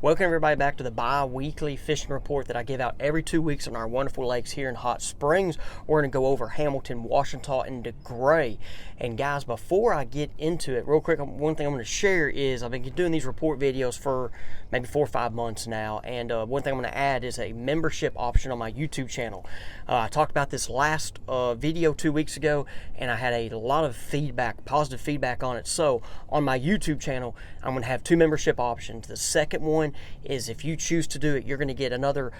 Welcome everybody back to the bi-weekly fishing report that I give out every 2 weeks on our wonderful lakes here in Hot Springs. We're going to go over Hamilton, Ouachita, and Degray. And guys, before I get into it, real quick, one thing I'm going to share is I've been doing these report videos for maybe 4 or 5 months now. And one thing I'm going to add is a membership option on my YouTube channel. I talked about this last video 2 weeks ago, and I had a lot of feedback, positive feedback on it. So on my YouTube channel, I'm going to have 2 membership options. The second one is if you choose to do it, you're going to get another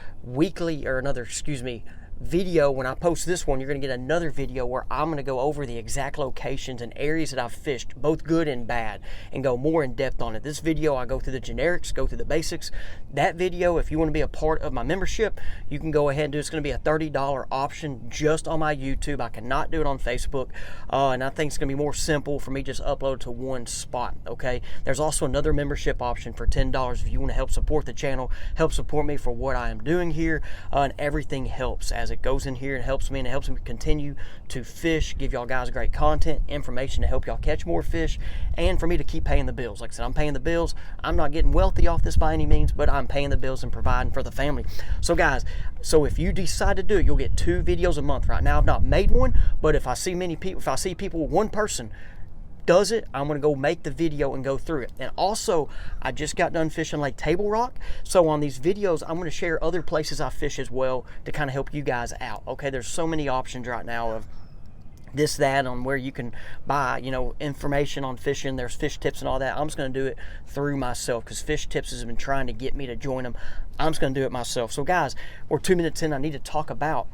video. When I post this one, you're going to get another video where I'm going to go over the exact locations and areas that I've fished, both good and bad, and go more in depth on it. This video, I go through the generics, go through the basics. That video, if you want to be a part of my membership, you can go ahead and do it. It's going to be a $30 option just on my YouTube. I cannot do it on Facebook, and I think it's going to be more simple for me just upload it to one spot, okay? There's also another membership option for $10 if you want to help support the channel, help support me for what I am doing here, and everything helps as it goes in here and helps me, and it helps me continue to fish, give y'all guys great content, information to help y'all catch more fish, and for me to keep paying the bills. Like I said, I'm paying the bills. I'm not getting wealthy off this by any means, but I'm paying the bills and providing for the family. So guys, if you decide to do it, you'll get 2 videos a month. Right now I've not made one, but if I see people, one person does it, I'm going to go make the video and go through it. And also, I just got done fishing Lake Table Rock, so on these videos I'm going to share other places I fish as well to kind of help you guys out. Okay, there's so many options right now of this, that, on where you can buy, information on fishing. There's fish tips and all that. I'm just going to do it through myself because Fish Tips has been trying to get me to join them. I'm just going to do it myself. So guys, we're 2 minutes in. I need to talk about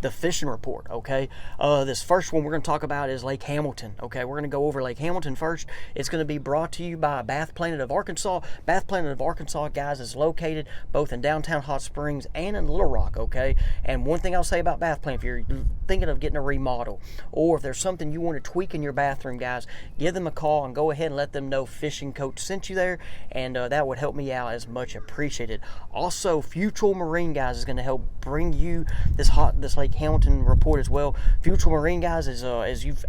the fishing report, okay? This first one we're going to talk about is Lake Hamilton, okay? We're going to go over Lake Hamilton first. It's going to be brought to you by Bath Planet of Arkansas. Bath Planet of Arkansas, guys, is located both in downtown Hot Springs and in Little Rock, okay? And one thing I'll say about Bath Planet, if you're thinking of getting a remodel, or if there's something you want to tweak in your bathroom, guys, give them a call and go ahead and let them know Fishing Coach sent you there, and that would help me out as much appreciated. Also, Future Marine, guys, is going to help bring you this Lake Hamilton report as well. Future Marine, guys, is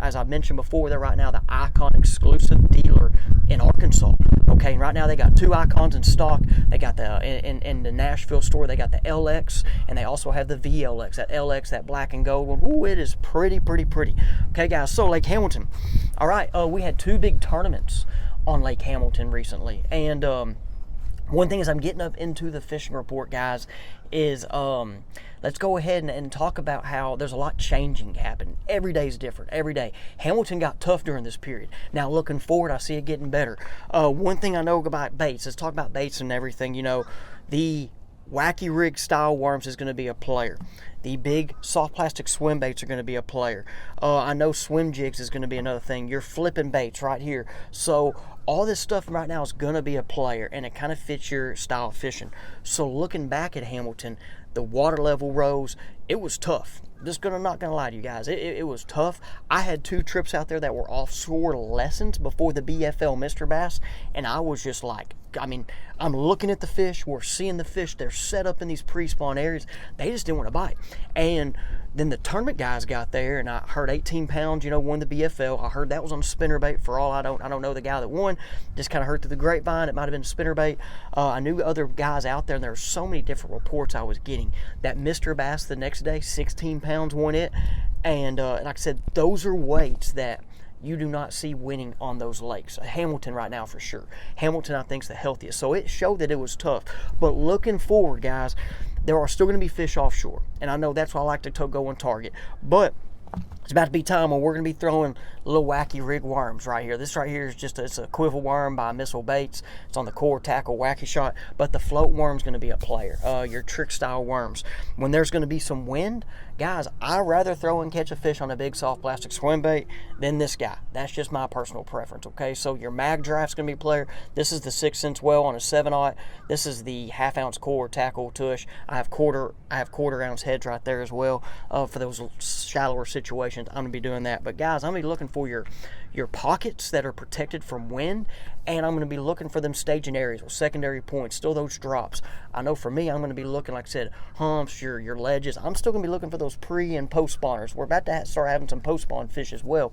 as I mentioned before, they're right now the Icon exclusive dealer in Arkansas. Okay, and right now they got 2 Icons in stock. They got in the Nashville store, they got the LX, and they also have the VLX. That LX, that black and gold one. Ooh, it is pretty. Okay, guys, so Lake Hamilton. All right, we had 2 big tournaments on Lake Hamilton recently, and one thing as I'm getting up into the fishing report, guys, is let's go ahead and talk about how there's a lot changing happening. Every day is different. Every day. Hamilton got tough during this period. Now looking forward, I see it getting better. One thing I know about baits, let's talk about baits and everything. The wacky rig style worms is going to be a player. The big soft plastic swim baits are going to be a player. I know swim jigs is going to be another thing. You're flipping baits right here. So all this stuff right now is going to be a player, and it kind of fits your style of fishing. So looking back at Hamilton, the water level rose. It was tough. Not gonna lie to you guys. It was tough. I had 2 trips out there that were offshore lessons before the BFL Mr. Bass, and I was just like, I'm looking at the fish. We're seeing the fish. They're set up in these pre-spawn areas. They just didn't want to bite. And then the tournament guys got there, and I heard 18 pounds, won the BFL. I heard that was on a spinnerbait. For all I don't know the guy that won. Just kind of heard through the grapevine. It might have been a spinnerbait. I knew other guys out there, and there were so many different reports I was getting. That Mr. Bass the next day, 16 pounds won it. And like I said, those are weights that you do not see winning on those lakes. Hamilton right now for sure. Hamilton, I think, is the healthiest. So it showed that it was tough. But looking forward, guys, there are still going to be fish offshore. And I know that's why I like to go on target. But it's about to be time when we're going to be throwing little wacky rig worms right here. This right here is it's a quiver worm by Missile Baits. It's on the core tackle wacky shot, but the float worm's going to be a player. Your trick style worms. When there's going to be some wind, guys, I'd rather throw and catch a fish on a big soft plastic swim bait than this guy. That's just my personal preference, okay? So your mag draft's going to be a player. This is the 6-cents well on a 7/0. This is the half-ounce core tackle tush. I have quarter ounce heads right there as well for those shallower situations. I'm going to be doing that. But guys, I'm going to be looking for your pockets that are protected from wind, and I'm going to be looking for them staging areas with secondary points, still those drops. I know for me, I'm going to be looking, like I said, humps, your ledges. I'm still going to be looking for those pre and post spawners. We're about to start having some post spawn fish as well.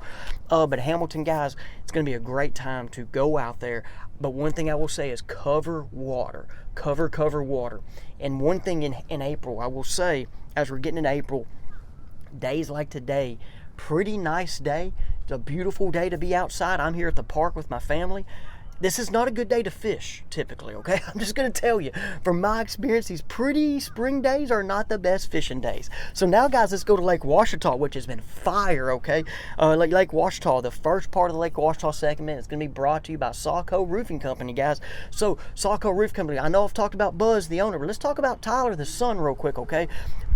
But Hamilton, guys, it's going to be a great time to go out there. But one thing I will say is cover water. Cover water. And one thing in April, I will say, as we're getting in April, days like today, pretty nice day. It's a beautiful day to be outside. I'm here at the park with my family. This is not a good day to fish, typically, okay? I'm just going to tell you, from my experience, these pretty spring days are not the best fishing days. So now, guys, let's go to Lake Ouachita, which has been fire, okay? Lake Ouachita, the first part of the Lake Ouachita segment is going to be brought to you by Sawco Roofing Company, guys. So, Sawco Roof Company, I know I've talked about Buzz, the owner, but let's talk about Tyler, the son, real quick, okay?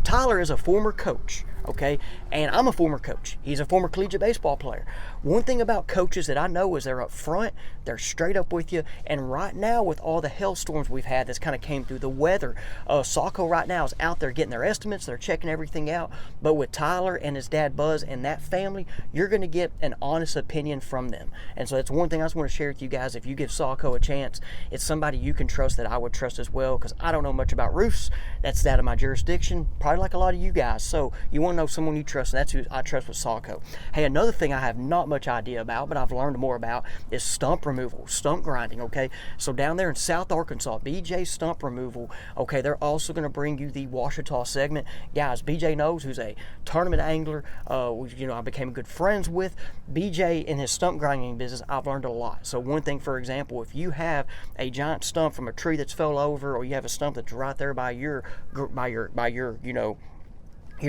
Tyler is a former coach, okay? And I'm a former coach. He's a former collegiate baseball player. One thing about coaches that I know is they're up front, they're straight up with you, and right now with all the hailstorms we've had that's kind of came through, the weather, Sawco right now is out there getting their estimates, they're checking everything out, but with Tyler and his dad Buzz and that family, you're going to get an honest opinion from them. And so that's one thing I just want to share with you guys. If you give Sawco a chance, it's somebody you can trust that I would trust as well, because I don't know much about roofs. That's out of my jurisdiction, probably like a lot of you guys. So you want to know someone you trust, and that's who I trust with Sawco. Hey, another thing I have not much idea about, but I've learned more about, is stump removal, stump grinding, okay? So down there in South Arkansas, BJ Stump Removal, okay, they're also going to bring you the Ouachita segment. Guys, BJ knows, who's a tournament angler, I became good friends with. BJ, in his stump grinding business, I've learned a lot. So one thing, for example, if you have a giant stump from a tree that's fell over, or you have a stump that's right there by your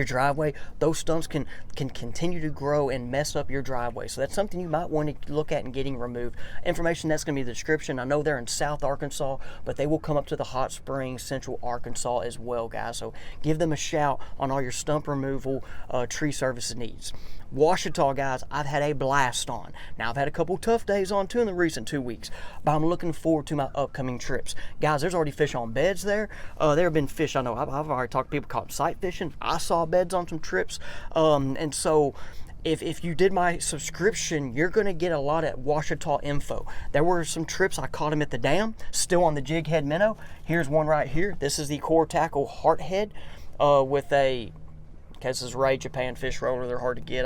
driveway, those stumps can continue to grow and mess up your driveway. So that's something you might want to look at and getting removed. Information that's going to be in the description. I know they're in South Arkansas, but they will come up to the Hot Springs, Central Arkansas as well, guys. So give them a shout on all your stump removal tree services needs. Ouachita, guys, I've had a blast on. Now, I've had a couple tough days on too in the recent 2 weeks, but I'm looking forward to my upcoming trips. Guys, there's already fish on beds there. There have been fish, I know, I've already talked to people caught sight fishing. I saw beds on some trips. And so if you did my subscription, you're going to get a lot of Ouachita info. There were some trips I caught them at the dam, still on the jig head minnow. Here's one right here. This is the core tackle heart head with a... This is Ray Japan fish roller. They're hard to get.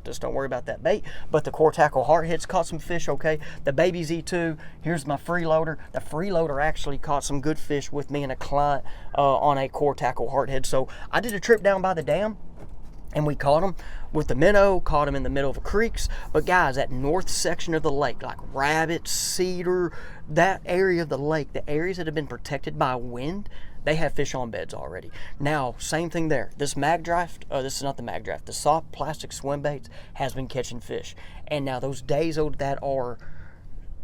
Just don't worry about that bait. But the core tackle heart heads caught some fish, okay? The baby Z2. Here's my freeloader. The freeloader actually caught some good fish with me and a client on a core tackle heart head. So I did a trip down by the dam, and we caught them with the minnow, caught them in the middle of the creeks. But guys, that north section of the lake, like Rabbit, Cedar, that area of the lake, the areas that have been protected by wind, they have fish on beds already. Now, same thing there. This mag draft, this is not the mag draft, the soft plastic swim baits has been catching fish. And now those days that are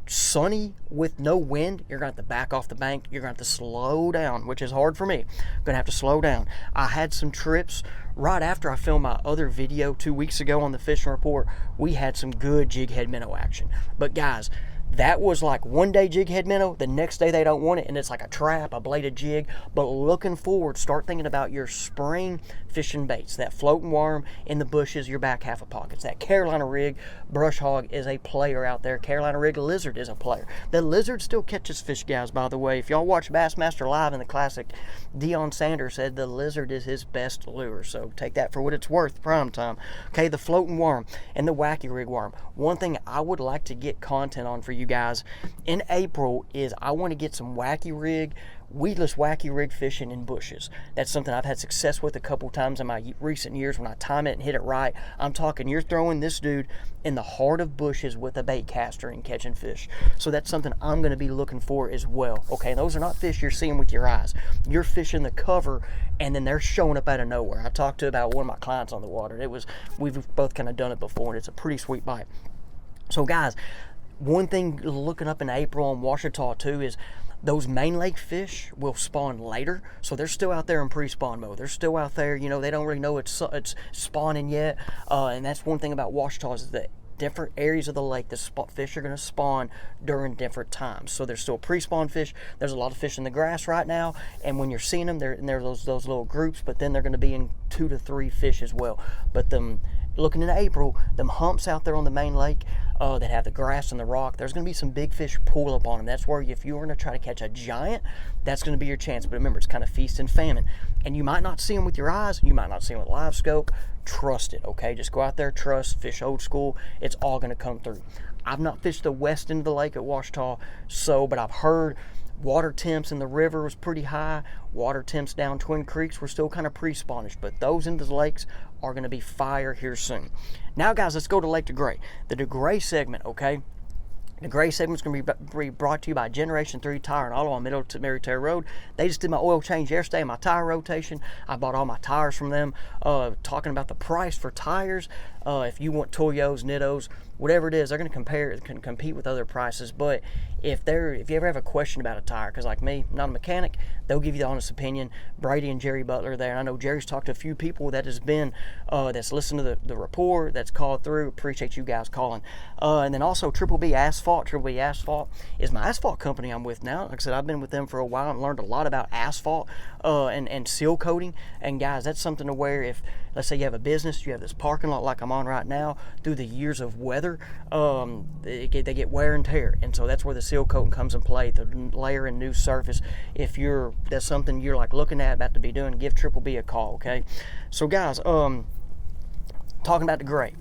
sunny with no wind, you're going to have to back off the bank. You're going to have to slow down, which is hard for me. Going to have to slow down. I had some trips right after I filmed my other video 2 weeks ago on the fishing report. We had some good jig head minnow action. But guys, that was like one day jig head minnow, the next day they don't want it, and it's like a trap, a bladed jig. But looking forward, start thinking about your spring fishing baits. That floating worm in the bushes, your back half of pockets. That Carolina rig brush hog is a player out there. Carolina rig lizard is a player. The lizard still catches fish, guys, by the way. If y'all watch Bassmaster Live in the classic, Deion Sanders said the lizard is his best lure. So take that for what it's worth, prime time. Okay, the floating worm and the wacky rig worm. One thing I would like to get content on for you guys in April is I want to get some weedless wacky rig fishing in bushes. That's something I've had success with a couple times in my recent years when I time it and hit it right. I'm talking, you're throwing this dude in the heart of bushes with a bait caster and catching fish. So that's something I'm going to be looking for as well. Okay, those are not fish you're seeing with your eyes. You're fishing the cover and then they're showing up out of nowhere. I talked to about one of my clients on the water. We've both kind of done it before, and it's a pretty sweet bite. So guys, one thing looking up in April on Ouachita too is those main lake fish will spawn later. So they're still out there in pre-spawn mode. They're still out there, they don't really know it's spawning yet. And that's one thing about Ouachita is that different areas of the lake, the fish are going to spawn during different times. So there's still pre-spawn fish. There's a lot of fish in the grass right now, and when you're seeing them, they're those little groups, but then they're going to be in 2 to 3 fish as well. But looking into April, them humps out there on the main lake that have the grass and the rock, there's going to be some big fish pull up on them. That's where if you were going to try to catch a giant, that's going to be your chance. But remember, it's kind of feast and famine. And you might not see them with your eyes. You might not see them with live scope. Trust it, okay? Just go out there, trust, fish old school. It's all going to come through. I've not fished the west end of the lake at Ouachita, but I've heard water temps in the river was pretty high. Water temps down Twin Creeks were still kind of pre-spawnish, but those into the lakes are going to be fire here soon. Now, guys, let's go to Lake Degray. The Degray segment, okay? The Degray segment is going to be brought to you by Generation 3 Tire and Auto on Middle Military Road. They just did my oil change yesterday, my tire rotation. I bought all my tires from them. Talking about the price for tires, if you want Toyos, Nittos, whatever it is, they're going to compete with other prices. But if you ever have a question about a tire, because like me, I'm not a mechanic, they'll give you the honest opinion. Brady and Jerry Butler there. And I know Jerry's talked to a few people that has been that's listened to the report, that's called through. Appreciate you guys calling. And then also Triple B Asphalt. Triple B Asphalt is my asphalt company I'm with now. Like I said, I've been with them for a while and learned a lot about asphalt and seal coating. And guys, that's something to where if, let's say you have a business, you have this parking lot like I'm on right now, through the years of weather, they get wear and tear. And so that's where the seal coating comes in play, the layer and new surface. If that's something you're like looking at, about to be doing, give Triple B a call, okay? So guys, talking about Degray.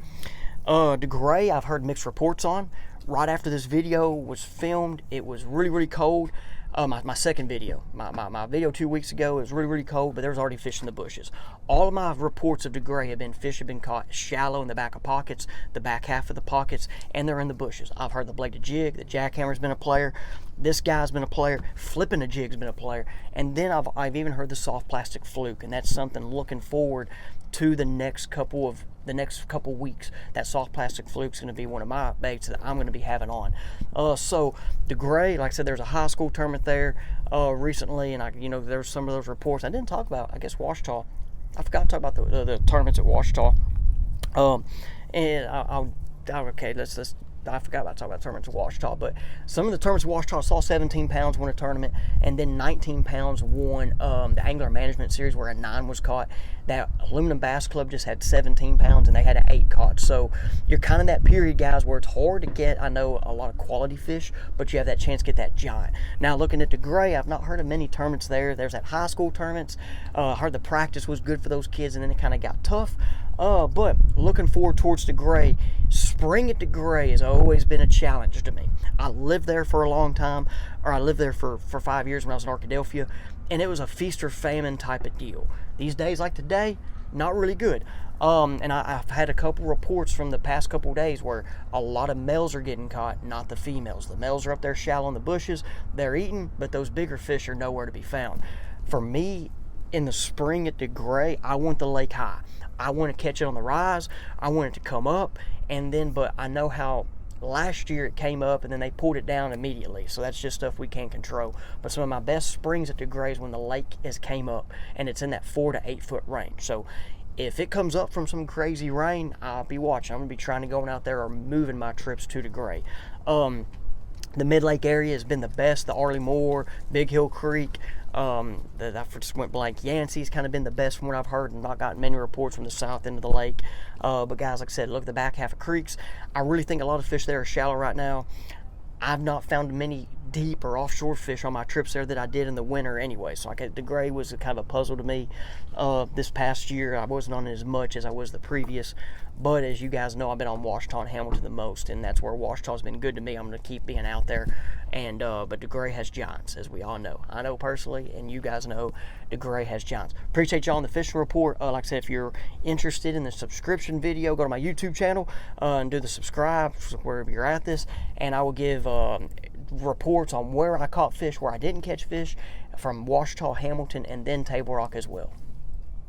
Degray, I've heard mixed reports on. Right after this video was filmed, it was really, really cold. My second video, my video 2 weeks ago, it was really, really cold, but there was already fish in the bushes. All of my reports of Degray have been fish have been caught shallow in the back of pockets, the back half of the pockets, and they're in the bushes. I've heard the bladed jig, the jackhammer's been a player, this guy's been a player, flipping a jig's been a player, and then I've even heard the soft plastic fluke, and that's something looking forward to the next couple weeks. That soft plastic fluke's going to be one of my baits that I'm going to be having on. So Degray, like I said, there's a high school tournament there recently, and there's some of those reports. I didn't talk about, I guess, Ouachita. I forgot to talk about the tournaments at Ouachita. I forgot about talking about tournaments at Ouachita, but some of the tournaments at Ouachita saw 17 pounds won a tournament, and then 19 pounds won the Angler Management Series where a 9 was caught. That Aluminum Bass Club just had 17 pounds, and they had an 8 caught. So you're kind of that period, guys, where it's hard to get, I know, a lot of quality fish, but you have that chance to get that giant. Now, looking at Degray, I've not heard of many tournaments there. There's that high school tournaments. I heard the practice was good for those kids, and then it kind of got tough. But looking forward towards Degray. Spring at Degray has always been a challenge to me. I lived there for a long time, or I lived there for 5 years when I was in Arkadelphia, and it was a feast or famine type of deal. These days, like today, not really good. And I've had a couple reports from the past couple days where a lot of males are getting caught, not the females. The males are up there shallow in the bushes, they're eating, but those bigger fish are nowhere to be found. For me, in the spring at Degray, I want the lake high. I want to catch it on the rise. I want it to come up, but I know how last year it came up and then they pulled it down immediately. So that's just stuff we can't control. But some of my best springs at Degray is when the lake came up and it's in that 4 to 8 foot range. So if it comes up from some crazy rain, I'll be watching. I'm going to be trying to go out there or moving my trips to Degray. The Mid-Lake area has been the best. The Arley Moore, Big Hill Creek, I just went blank. Yancey's kind of been the best from what I've heard, and not gotten many reports from the south end of the lake. But guys, like I said, look at the back half of creeks. I really think a lot of fish there are shallow right now. I've not found many deep or offshore fish on my trips there that I did in the winter anyway. So like Degray was kind of a puzzle to me this past year. I wasn't on it as much as I was the previous. But as you guys know, I've been on Ouachita and Hamilton the most, and that's where Ouachita's been good to me. I'm going to keep being out there. And but Degray has giants, as we all know. I know personally, and you guys know, Degray has giants. Appreciate y'all on the fishing report. Like I said, if you're interested in the subscription video, go to my YouTube channel and do the subscribe wherever you're at this, and I will give reports on where I caught fish, where I didn't catch fish, from Ouachita, Hamilton, and then Table Rock as well.